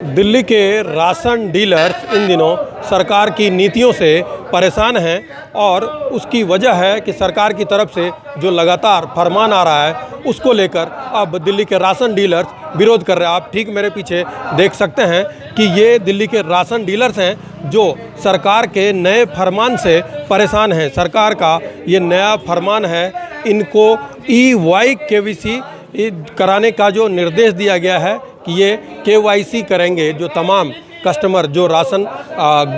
दिल्ली के ration dealers इन दिनों सरकार की नीतियों से परेशान हैं और उसकी वजह है कि सरकार की तरफ से जो लगातार फरमान आ रहा है उसको लेकर अब दिल्ली के राशन डीलर्स विरोध कर रहे हैं। आप ठीक मेरे पीछे देख सकते हैं कि ये दिल्ली के राशन डीलर्स हैं जो सरकार के नए फरमान से परेशान हैं। सरकार का ये नया फरमान है, इनको EYKYC कराने का जो निर्देश दिया गया है कि ये KYC करेंगे। जो तमाम कस्टमर जो राशन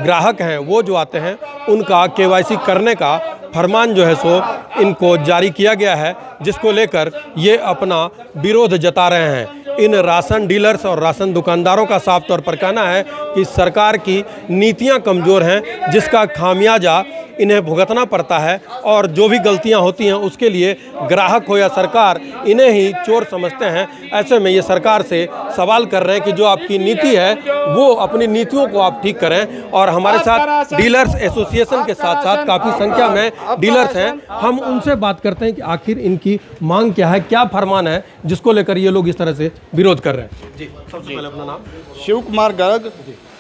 ग्राहक हैं वो जो आते हैं उनका KYC करने का फरमान जो है सो इनको जारी किया गया है, जिसको लेकर ये अपना विरोध जता रहे हैं। इन राशन डीलर्स और राशन दुकानदारों का साफ तौर पर कहना है कि सरकार की नीतियां कमज़ोर हैं, जिसका खामियाजा इन्हें भुगतना पड़ता है और जो भी गलतियां होती हैं उसके लिए ग्राहक हो या सरकार इन्हें ही चोर समझते हैं। ऐसे में ये सरकार से सवाल कर रहे हैं कि जो आपकी नीति है वो अपनी नीतियों को आप ठीक करें। और हमारे साथ डीलर्स एसोसिएशन के साथ साथ काफ़ी संख्या में डीलर्स हैं, हम उनसे बात करते हैं कि आखिर इनकी मांग क्या है, क्या फरमान है जिसको लेकर ये लोग इस तरह से विरोध कर रहे हैं। जी, सबसे पहले अपना नाम। शिव कुमार गर्ग।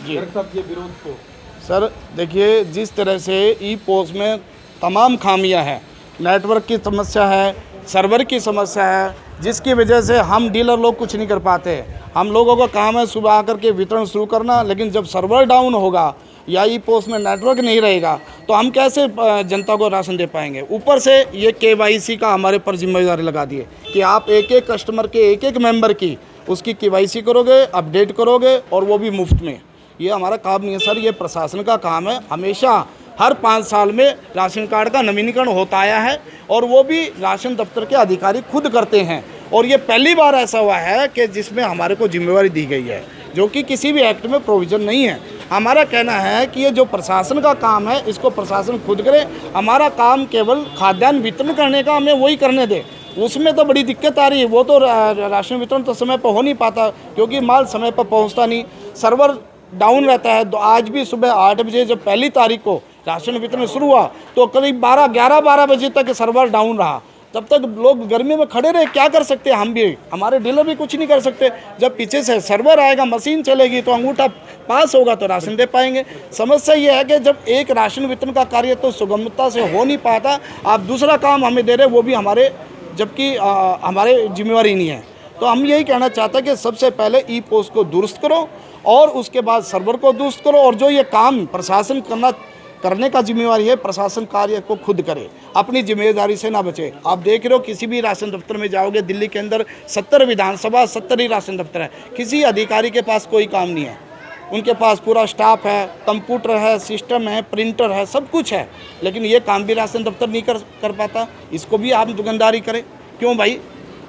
जी साहब, ये विरोध को सर देखिए, जिस तरह से ई-पोस्ट में तमाम खामियां हैं, नेटवर्क की समस्या है, सर्वर की समस्या है, जिसकी वजह से हम डीलर लोग कुछ नहीं कर पाते। हम लोगों का काम है सुबह आकर के वितरण शुरू करना, लेकिन जब सर्वर डाउन होगा या ई-पोस्ट में नेटवर्क नहीं रहेगा तो हम कैसे जनता को राशन दे पाएंगे। ऊपर से ये KYC का हमारे पर जिम्मेदारी लगा दिए कि आप एक एक कस्टमर के एक एक मेंबर की उसकी KYC करोगे, अपडेट करोगे और वो भी मुफ्त में। ये हमारा काम नहीं है सर, ये प्रशासन का काम है। हमेशा हर 5 साल में राशन कार्ड का नवीनीकरण होता आया है और वो भी राशन दफ्तर के अधिकारी खुद करते हैं। और ये पहली बार ऐसा हुआ है कि जिसमें हमारे को जिम्मेवारी दी गई है, जो कि किसी भी एक्ट में प्रोविज़न नहीं है। हमारा कहना है कि ये जो प्रशासन का काम है इसको प्रशासन खुद करे। हमारा काम केवल खाद्यान्न वितरण करने का, हमें वही करने दे। उसमें तो बड़ी दिक्कत आ रही है, वो तो राशन वितरण तो समय पर हो नहीं पाता क्योंकि माल समय पर पहुँचता नहीं, सर्वर डाउन रहता है। तो आज भी सुबह 8 बजे जब पहली तारीख को राशन वितरण शुरू हुआ तो करीब 11 बजे तक सर्वर डाउन रहा। तब तक लोग गर्मी में खड़े रहे, क्या कर सकते हैं हम भी, हमारे डीलर भी कुछ नहीं कर सकते। जब पीछे से सर्वर आएगा, मशीन चलेगी तो अंगूठा पास होगा तो राशन दे पाएंगे। समस्या ये है कि जब एक राशन वितरण का कार्य तो सुगमता से हो नहीं पाता, आप दूसरा काम हमें दे रहे वो भी हमारे, जबकि हमारे जिम्मेवारी नहीं है। तो हम यही कहना चाहते हैं कि सबसे पहले ई-पोस्ट को दुरुस्त करो और उसके बाद सर्वर को दुरुस्त करो। और जो ये काम प्रशासन करने का जिम्मेवारी है, प्रशासन कार्य को खुद करे, अपनी जिम्मेदारी से ना बचे। आप देख रहे हो किसी भी राशन दफ्तर में जाओगे दिल्ली के अंदर 70 विधानसभा 70 ही राशन दफ्तर है, किसी अधिकारी के पास कोई काम नहीं है। उनके पास पूरा स्टाफ है, कंप्यूटर है, सिस्टम है, प्रिंटर है, सब कुछ है, लेकिन ये काम भी राशन दफ्तर नहीं कर पाता। इसको भी आप दुकानदारी करें। क्यों भाई,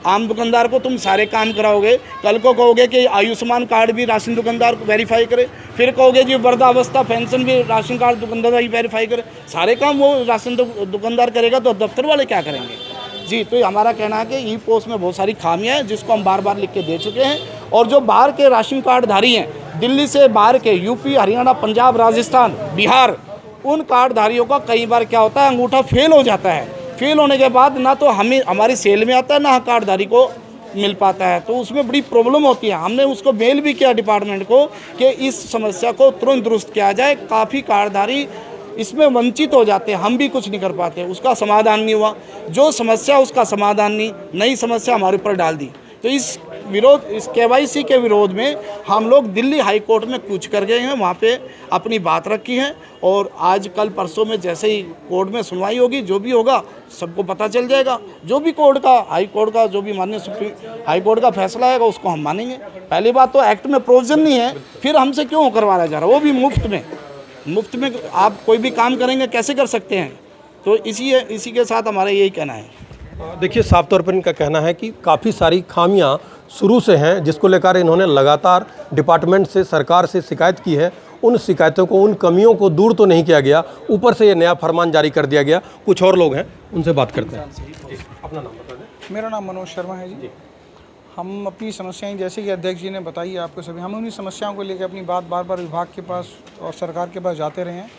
आम दुकानदार को तुम सारे काम कराओगे, कल को कहोगे कि आयुष्मान कार्ड भी राशन दुकानदार को वेरीफाई करे, फिर कहोगे जी वृद्धावस्था पेंशन भी राशन कार्ड दुकानदार ही वेरीफाई करे। सारे काम वो राशन दुकानदार करेगा तो दफ्तर वाले क्या करेंगे। जी, तो हमारा कहना है कि ई-पोस्ट में बहुत सारी खामियां हैं जिसको हम बार बार लिख के दे चुके हैं। और जो बाहर के राशन कार्डधारी हैं, दिल्ली से बाहर के यूपी, हरियाणा, पंजाब, राजस्थान, बिहार, उन कार्डधारियों का कई बार क्या होता है, अंगूठा फेल हो जाता है। फेल होने के बाद ना तो हमारी सेल में आता है, ना कार्डधारी को मिल पाता है, तो उसमें बड़ी प्रॉब्लम होती है। हमने उसको मेल भी किया डिपार्टमेंट को कि इस समस्या को तुरंत दुरुस्त किया जाए। काफ़ी कार्डधारी इसमें वंचित हो जाते हैं, हम भी कुछ नहीं कर पाते, उसका समाधान नहीं हुआ। जो समस्या उसका समाधान नहीं, नई समस्या हमारे ऊपर डाल दी। तो इस KYC के विरोध में हम लोग दिल्ली हाई कोर्ट में कूच कर गए हैं, वहाँ पे अपनी बात रखी है। और आज कल परसों में जैसे ही कोर्ट में सुनवाई होगी, जो भी होगा सबको पता चल जाएगा। जो भी कोर्ट का, हाई कोर्ट का, जो भी माननीय सुप्रीम हाई कोर्ट का फैसला आएगा उसको हम मानेंगे। पहली बात तो एक्ट में प्रोविजन नहीं है, फिर हमसे क्यों करवाया जा रहा है, वो भी मुफ्त में आप कोई भी काम करेंगे कैसे कर सकते हैं। तो इसी के साथ हमारा यही कहना है। देखिए, साफ तौर पर इनका कहना है कि काफ़ी सारी खामियां शुरू से हैं, जिसको लेकर इन्होंने लगातार डिपार्टमेंट से, सरकार से शिकायत की है। उन शिकायतों को, उन कमियों को दूर तो नहीं किया गया, ऊपर से ये नया फरमान जारी कर दिया गया। कुछ और लोग हैं, उनसे बात करते हैं। अपना नाम बता दें। मेरा नाम मनोज शर्मा है जी। हम अपनी समस्याएं, जैसे कि अध्यक्ष जी ने बताई आपको सभी, हम उन्हीं समस्याओं को लेकर अपनी बात बार विभाग के पास और सरकार के पास जाते रहे हैं,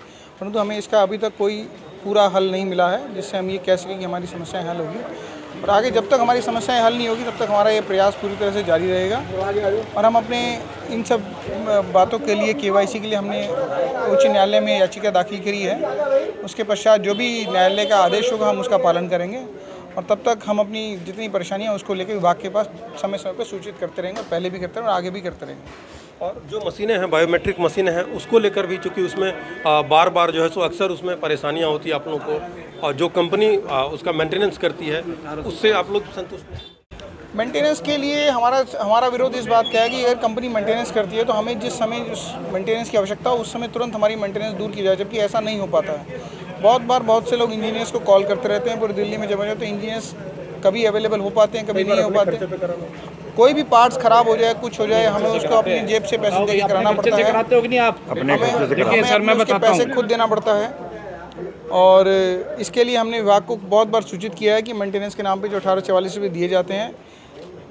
परंतु हमें इसका अभी तक कोई पूरा हल नहीं मिला है जिससे हम ये कह सकें कि हमारी समस्याएं हल होगी। और आगे जब तक हमारी समस्याएं हल नहीं होगी तब तक हमारा ये प्रयास पूरी तरह से जारी रहेगा। और हम अपने इन सब बातों के लिए KYC के लिए हमने उच्च न्यायालय में याचिका दाखिल करी है। उसके पश्चात जो भी न्यायालय का आदेश होगा हम उसका पालन करेंगे और तब तक हम अपनी जितनी परेशानियां उसको लेकर विभाग के पास समय समय पर सूचित करते रहेंगे। पहले भी करते हैं और आगे भी करते रहेंगे। और जो मशीनें हैं, बायोमेट्रिक मशीनें हैं, उसको लेकर भी चूँकि उसमें बार बार जो है सो अक्सर उसमें परेशानियां होती है आप लोगों को, और जो कंपनी उसका मेंटेनेंस करती है उससे आप लोग संतुष्ट हैं? मेंटेनेंस के लिए हमारा विरोध इस बात का है कि अगर कंपनी मेंटेनेंस करती है तो हमें जिस समय उस मेंटेनेंस की आवश्यकता हो उस समय तुरंत हमारी मेंटेनेंस दूर की जाए, जबकि ऐसा नहीं हो पाता है। बहुत बार बहुत से लोग इंजीनियर्स को कॉल करते रहते हैं पूरी दिल्ली में, जब जाए तो इंजीनियर्स कभी अवेलेबल हो पाते हैं, कभी नहीं हो पाते। कोई भी पार्ट्स खराब हो जाए, कुछ हो जाए, हमें उसको अपनी जेब से पैसे दे के कराना पड़ता है। कराते हो कि नहीं आप? हमें उसके पैसे खुद देना पड़ता है। और इसके लिए हमने विभाग को बहुत बार सूचित किया है कि मेंटेनेंस के नाम पे जो 1844 रुपये दिए जाते हैं,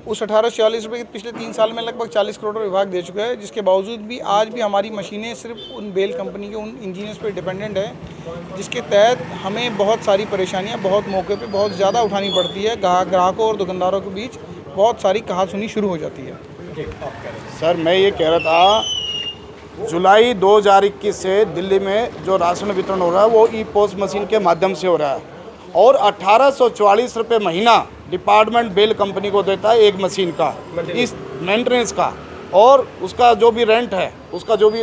उस 1844 रुपये के पिछले 3 साल में लगभग 40 करोड़ विभाग दे चुका है, जिसके बावजूद भी आज भी हमारी मशीनें सिर्फ उन बेल कंपनी के उन इंजीनियर्स पर डिपेंडेंट है, जिसके तहत हमें बहुत सारी परेशानियां बहुत मौके पे बहुत ज़्यादा उठानी पड़ती है। ग्राहकों और दुकानदारों के बीच बहुत सारी कहासुनी शुरू हो जाती है। सर मैं ये कह रहा था, जुलाई 2021 से दिल्ली में जो राशन वितरण हो रहा है वो ई-पोस्ट मशीन के माध्यम से हो रहा है और 1844 रुपये महीना डिपार्टमेंट बेल कंपनी को देता है एक मशीन का, इस मेंटेनेंस का, और उसका जो भी रेंट है, उसका जो भी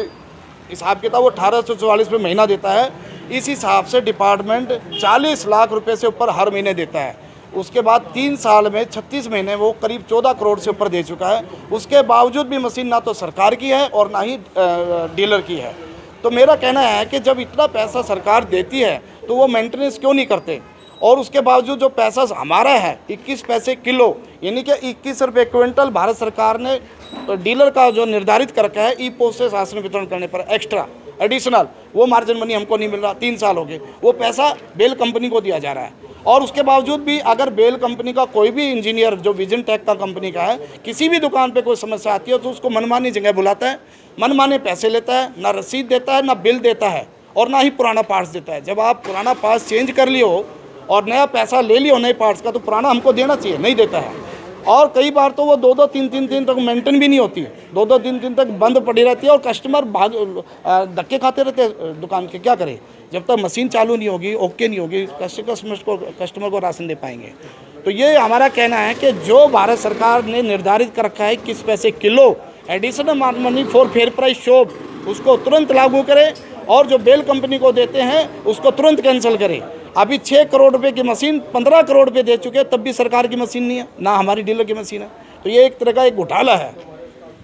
हिसाब किताब वो 1844 रुपये महीना देता है। इस हिसाब से डिपार्टमेंट 40 लाख रुपए से ऊपर हर महीने देता है। उसके बाद 3 साल में 36 महीने वो करीब 14 करोड़ से ऊपर दे चुका है। उसके बावजूद भी मशीन ना तो सरकार की है और ना ही डीलर की है। तो मेरा कहना है कि जब इतना पैसा सरकार देती है तो वो मेंटेनेंस क्यों नहीं करते, और उसके बावजूद जो पैसा हमारा है 21 पैसे किलो, यानी कि 21 रुपये क्विंटल भारत सरकार ने डीलर का जो निर्धारित कर रखा है ई-पोस्ट से राशन वितरण करने पर एक्स्ट्रा एडिशनल, वो मार्जिन मनी हमको नहीं मिल रहा। 3 साल हो गए, वो पैसा बेल कंपनी को दिया जा रहा है। और उसके बावजूद भी अगर बेल कंपनी का कोई भी इंजीनियर जो विजन टेक का कंपनी का है, किसी भी दुकान पे कोई समस्या आती है तो उसको मनमानी जगह बुलाता है, मनमाने पैसे लेता है, ना रसीद देता है, ना बिल देता है, और ना ही पुराना पार्ट्स देता है। जब आप पुराना पार्ट्स चेंज कर लियो और नया पैसा ले लियो नए पार्ट्स का, तो पुराना हमको देना चाहिए, नहीं देता है। और कई बार तो वो 2-2, 3-3 दिन तक मेंटेन भी नहीं होती है, 2-2, 3 दिन तक बंद पड़ी रहती है और कस्टमर धक्के खाते रहते हैं दुकान के। क्या करें, जब तक मशीन चालू नहीं होगी, ओके नहीं होगी, कस्टमर को राशन दे पाएंगे। तो ये हमारा कहना है कि जो भारत सरकार ने निर्धारित कर रखा है 21 पैसे kilo additional money for fair price shop, उसको तुरंत लागू करें, और जो बेल कंपनी को देते हैं उसको तुरंत कैंसिल करें। अभी 6 करोड़ रुपए की मशीन 15 करोड़ रुपए दे चुके हैं, तब भी सरकार की मशीन नहीं है, ना हमारी डीलर की मशीन है। तो ये एक तरह का एक घोटाला है।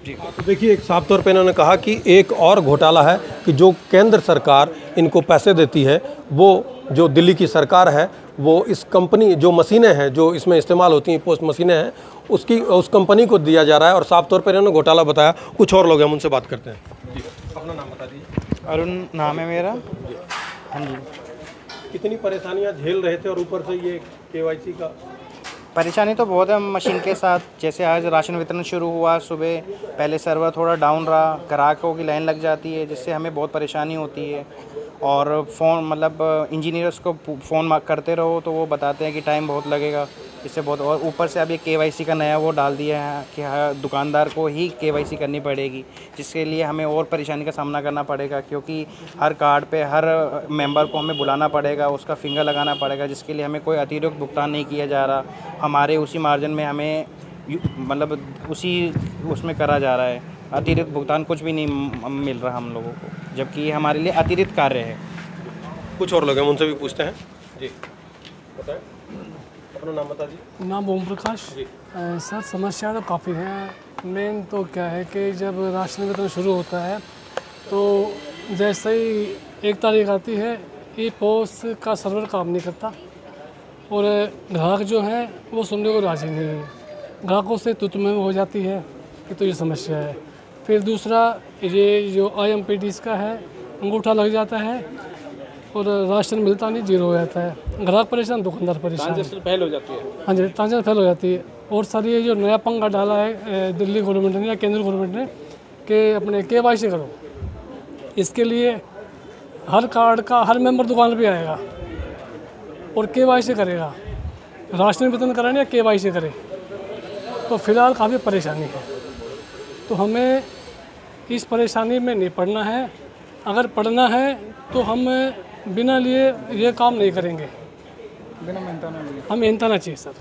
तो देखिए, एक साफ तौर पे इन्होंने कहा कि एक और घोटाला है कि जो केंद्र सरकार इनको पैसे देती है, वो जो दिल्ली की सरकार है वो इस कंपनी जो मशीनें हैं जो इसमें इस्तेमाल होती हैं, पोस्ट मशीनें हैं, उस कंपनी को दिया जा रहा है। और साफ तौर पर इन्होंने घोटाला बताया। कुछ और लोग हैं, हम उनसे बात करते हैं। जी, अपना नाम बता दीजिए। अरुण नाम है मेरा। हाँ जी। कितनी परेशानियां झेल रहे थे और ऊपर से ये KYC का? परेशानी तो बहुत है मशीन के साथ। जैसे आज राशन वितरण शुरू हुआ, सुबह पहले सर्वर थोड़ा डाउन रहा, ग्राहकों की लाइन लग जाती है, जिससे हमें बहुत परेशानी होती है। और फ़ोन मतलब इंजीनियर्स को फ़ोन करते रहो तो वो बताते हैं कि टाइम बहुत लगेगा, इससे बहुत। और ऊपर से अभी KYC का नया वो डाल दिया है कि हर दुकानदार को ही KYC करनी पड़ेगी, जिसके लिए हमें और परेशानी का सामना करना पड़ेगा, क्योंकि हर कार्ड पे हर मेंबर को हमें बुलाना पड़ेगा, उसका फिंगर लगाना पड़ेगा, जिसके लिए हमें कोई अतिरिक्त भुगतान नहीं किया जा रहा। हमारे उसी मार्जिन में हमें मतलब उसी उसमें करा जा रहा है, अतिरिक्त भुगतान कुछ भी नहीं मिल रहा हम लोगों को, जबकि ये हमारे लिए अतिरिक्त कार्य है। कुछ और लोग हैं, उनसे भी पूछते हैं। जी बताएं, अपना नाम बता दीजिए। नाम ओम प्रकाश। सर समस्या तो काफ़ी हैं। मेन तो क्या है कि जब राशन वितरण शुरू होता है तो जैसे ही 1 तारीख आती है, ई-पोस्ट का सर्वर काम नहीं करता और ग्राहक जो हैं वो सुनने को राजी नहीं है। ग्राहकों से तुतमे हो जाती है कि तो ये समस्या है। फिर दूसरा ये जो IMPDs का है, अंगूठा लग जाता है और राशन मिलता नहीं, 0 हो जाता है। ग्राहक परेशान, दुकानदार परेशान। ट्रांजैक्शन फेल हो जाती है। हाँ जी, ट्रांजैक्शन फेल हो जाती है। और सर ये जो नया पंगा डाला है दिल्ली गवर्नमेंट ने या केंद्र गवर्नमेंट ने कि अपने KYC करो, इसके लिए हर कार्ड का हर मेंबर दुकान पे आएगा और KYC करेगा। राशन वितरण कराएं या KYC करें, तो फ़िलहाल काफ़ी परेशानी है। तो हमें इस परेशानी में नहीं पड़ना है। अगर पढ़ना है तो हम बिना लिए ये काम नहीं करेंगे, हम मेहनताना चाहिए सर।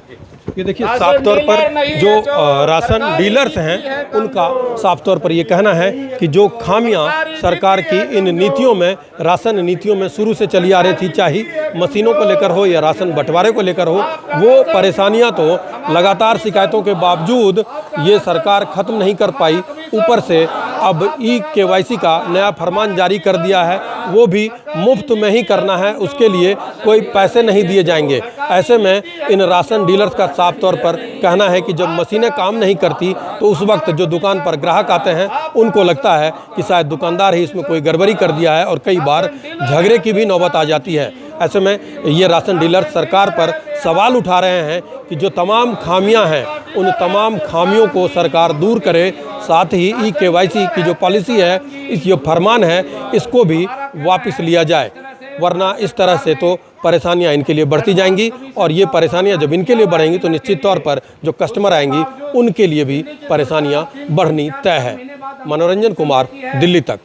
ये देखिए साफ तौर पर जो राशन डीलर्स हैं उनका साफ तौर पर ये कहना है कि जो खामियां सरकार की इन नीतियों में, राशन नीतियों में शुरू से चली आ रही थी, चाहे मशीनों को लेकर हो या राशन बंटवारे को लेकर हो, वो परेशानियां तो लगातार शिकायतों के बावजूद ये सरकार ख़त्म नहीं कर पाई। ऊपर से अब KYC का नया फरमान जारी कर दिया है, वो भी मुफ्त में ही करना है, उसके लिए कोई पैसे नहीं दिए जाएंगे। ऐसे में इन राशन डीलर्स का साफ तौर पर कहना है कि जब मशीनें काम नहीं करती तो उस वक्त जो दुकान पर ग्राहक आते हैं उनको लगता है कि शायद दुकानदार ही इसमें कोई गड़बड़ी कर दिया है और कई बार झगड़े की भी नौबत आ जाती है। ऐसे में ये राशन डीलर सरकार पर सवाल उठा रहे हैं कि जो तमाम खामियां हैं उन तमाम खामियों को सरकार दूर करे, साथ ही KYC की जो पॉलिसी है, इस जो फरमान है, इसको भी वापस लिया जाए, वरना इस तरह से तो परेशानियां इनके लिए बढ़ती जाएंगी और ये परेशानियां जब इनके लिए बढ़ेंगी तो निश्चित तौर पर जो कस्टमर आएंगी उनके लिए भी परेशानियां बढ़नी तय है। मनोरंजन कुमार, दिल्ली तक।